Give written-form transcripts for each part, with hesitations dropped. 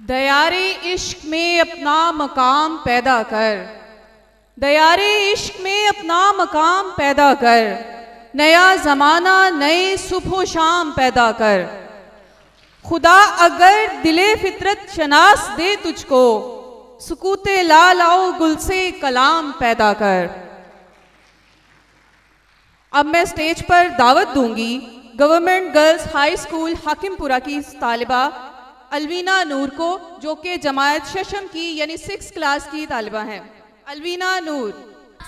دیارے عشق میں اپنا مقام پیدا کر، دیارے عشق میں اپنا مقام پیدا کر، نیا زمانہ نئے صبح و شام پیدا کر۔ خدا اگر دل فطرت شناس دے تجھ کو، سکوت لال آؤ گل سے کلام پیدا کر۔ اب میں اسٹیج پر دعوت دوں گی گورنمنٹ گرلز ہائی اسکول حاکم پورہ کی طالبہ الوینا نور کو، جو کہ جماعت ششم کی یعنی 6 کلاس کی طالبہ ہیں۔ الوینا نور۔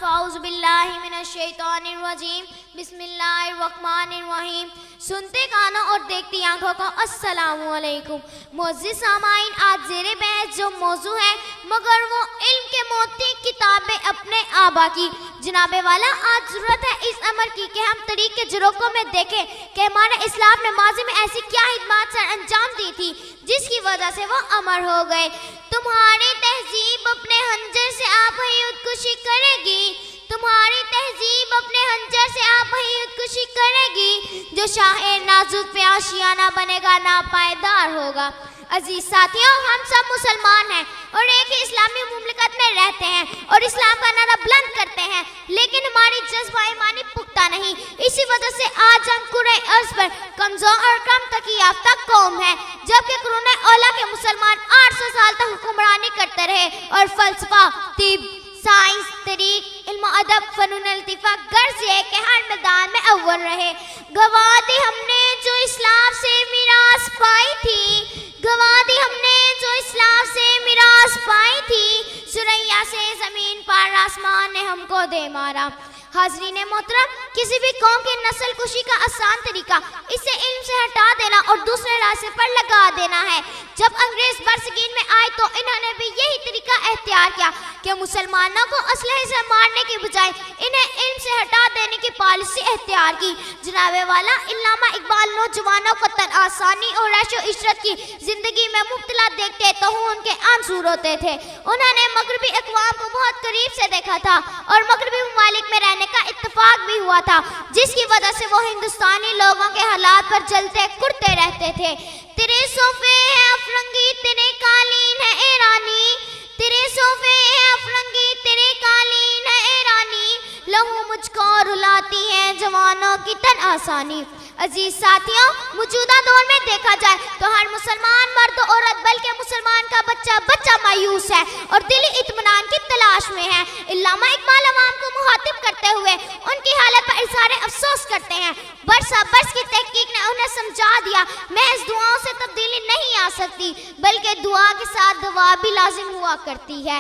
اعوذ باللہ من الشیطان الرجیم، بسم اللہ الرحمن الرحیم۔ سنتے کانوں اور دیکھتی آنکھوں کو السلام علیکم۔ معزز سامعین، آج زیر بحث جو موضوع ہے مگر وہ علم کے موتی کتابیں اپنے آبا کی۔ جناب والا، آج ضرورت ہے اس عمل کی کہ ہم طریق کے جروکوں میں دیکھیں کہ ہمارے اسلام نے ماضی میں ایسی کیا خدمات سر انجام دی تھی جس کی وجہ سے وہ امر ہو گئے۔ تمہاری تہذیب اپنے خنجر سے آپ ہی خودکشی کرے گی، تمہاری تہذیب اپنے خنجر سے آپ ہی خودکشی کرے گی، جو شاہ نازک پہ آشیانہ بنے گا ناپائیدار ہوگا۔ عزیز ساتھیوں، ہم سب مسلمان ہیں اور ایک ہی اسلامی مملکت میں رہتے ہیں اور اسلام کا نعرہ بلند کرتے ہیں، لیکن ہماری جذبہ ایمانی پختہ نہیں۔ اسی وجہ سے آج ہم کرۂ ارض پر کمزور اور کم ترقی یافتہ قوم ہیں، جبکہ قرون اولیٰ کے مسلمان 800 سال تک حکمرانی کرتے رہے اور فلسفہ، طب، سائنس، تاریخ، علم و ادب، فنون لطیفہ غرض یہ کہ ہر میدان میں اول رہے۔ گواہ دی ہم نے جو اسلام سے میراث پائی تھی، گواہ دی ہم نے جو اسلام سے میراث پائی تھی، سریا سے زمین پر آسمان نے ہم کو دے مارا۔ حاضرین محترم، کسی بھی قوم کی نسل کشی کا آسان طریقہ اسے علم سے ہٹا دینا اور دوسرے راستے پر لگا دینا ہے۔ جب انگریز برصغیر میں آئے تو انہوں نے بھی یہی طریقہ اختیار کیا کہ مسلمانوں کو اسلحے سے مارنے کی بجائے انہیں علم سے ہٹا دینے کی پالیسی اختیار کی۔ جناب والا، علامہ اقبال نوجوانوں کو تن آسانی اور عیش و عشرت کی زندگی میں مبتلا دیکھتے تو ان کے آنسو روتے تھے۔ انہوں نے مغربی اقوام کو بہت قریب سے دیکھا تھا اور مغربی ممالک میں رہنے کا اتفاق بھی ہوا تھا، جس کی وجہ سے وہ ہندوستانی لوگوں کے حالات پر جلتے کرتے رہتے تھے۔ تیرے صوفے ہیں افرنگی، تیرے قالین ہے ایرانی، تیرے صوفے ہیں افرنگی، تیرے قالین ہے ایرانی، لہو مجھ کو رلاتی ہے جوانوں کی تن آسانی۔ عزیز ساتھیوں، موجودہ دور میں دیکھا جائے تو ہر مسلمان مرد و عورت بلکہ مسلمان کا بچہ مایوس ہے اور دلی اطمینان کی تلاش میں ہے۔ علامہ اقبال عوام کو مخاطب کرتے ہوئے ان کی حالت پر اظہار افسوس کرتے ہیں۔ برس کی تحقیق نے انہیں سمجھا دیا، محض دعاؤں سے تبدیلی نہیں آ سکتی بلکہ دعا کے ساتھ دوا بھی لازم ہوا کرتی ہے۔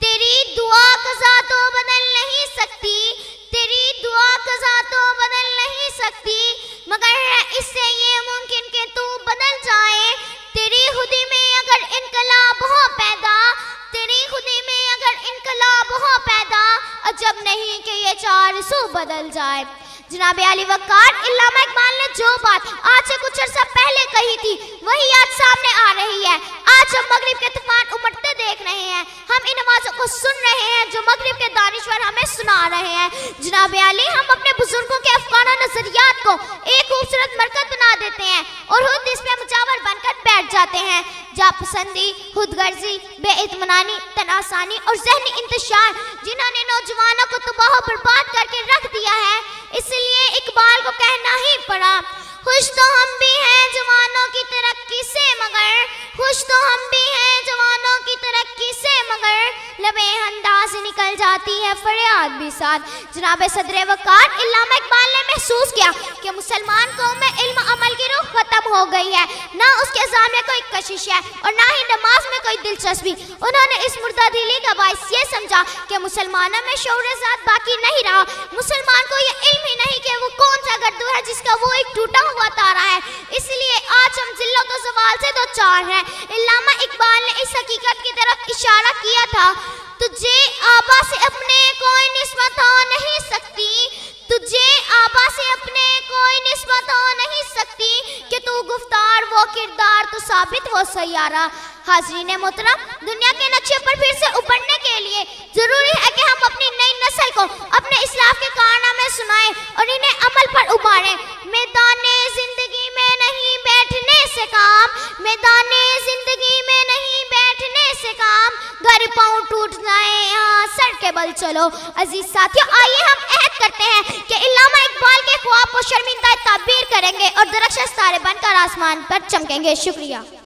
تیری دعا قضا تو بدل نہیں سکتی، تیری دعا قضا تو بدل نہیں سکتی، مگر اس سے یہ ممکن کہ تو بدل جائے۔ تیری خودی میں اگر انقلاب ہو پیدا، تیری خودی میں اگر انقلاب ہو پیدا، عجب نہیں کہ یہ 400 بدل جائے۔ جناب علی وقار، علامہ اقبال نے جو بات آج سے کچھ عرصہ پہلے کہی تھی وہی آج سامنے آ رہی ہے۔ آج ہم مغرب کے طوفان امٹتے دیکھ رہے ہیں، ہم ان آوازوں کو سن رہے ہیں جو مغرب کے دانشور ہمیں سنا رہے ہیں۔ جناب علی، ہم اپنے بزرگوں کے افکار و نظریات کو ایک خوبصورت مرکز بنا دیتے ہیں اور خود اس پہ مجاور بن کر بیٹھ جاتے ہیں۔ جا پسندی، خود غرضی، بے اطمینانی، تن آسانی اور ذہنی انتشار جنہوں نے نوجوانوں کو تباہ و برباد کر کے رکھ دیا ہے، اس لیے اقبال کو کہنا ہی پڑا، خوش تو ہم بھی ہیں جوانوں کی ترقی سے مگر، خوش تو ہم بھی ہیں جوانوں کی ترقی سے مگر، لبے انداز نکل جاتی ہے فریاد بھی ساتھ۔ جناب صدر وقار، علامہ اقبال نے محسوس کیا کہ مسلمان قوم میں علم عمل کی روح ختم ہو گئی ہے، نہ اس کے ذہن میں کوئی کشش ہے اور نہ ہی نماز میں کوئی دلچسپی۔ انہوں نے اس مردہ دلی کا باعث یہ سمجھا کہ مسلمانوں میں شعور ذات باقی نہیں رہا۔ مسلمان کو یہ علم ہی نہیں کہ وہ کون سا گردو ہے جس کا وہ ایک ٹوٹا ہوا تارا ہے، اس لیے آج ہم ذلت و زوال سے دوچار ہیں۔ علامہ اقبال نے اس حقیقت کی طرف اشارہ کیا تھا، تجھے آبا سے اپنے کوئی نسبت ہو نہیں سکتی، تجھے آبا سے اپنے کوئی نسبت ہو نہیں سکتی، کہ تو گفتار وہ کردار تو ثابت وہ سیارہ۔ حاضرین محترم، دنیا کے نقشے پر پھر سے ابھرنے کے لیے ضروری ہے کہ ہم اپنی نئی نسل کو اپنے اسلاف کے کارنامے سنائیں اور انہیں عمل پر ابھاریں۔ میدان زندگی میں نہیں بیٹھنے سے کام، میدان زندگی میں نہیں ٹوٹ جائیں یہاں سڑ کے بل چلو. عزیز ساتھیوں آئیے ہم عہد کرتے ہیں کہ علامہ اقبال کے خواب کو شرمندہ تعبیر کریں گے اور درخشاں ستارے بن کر آسمان پر چمکیں گے. شکریہ.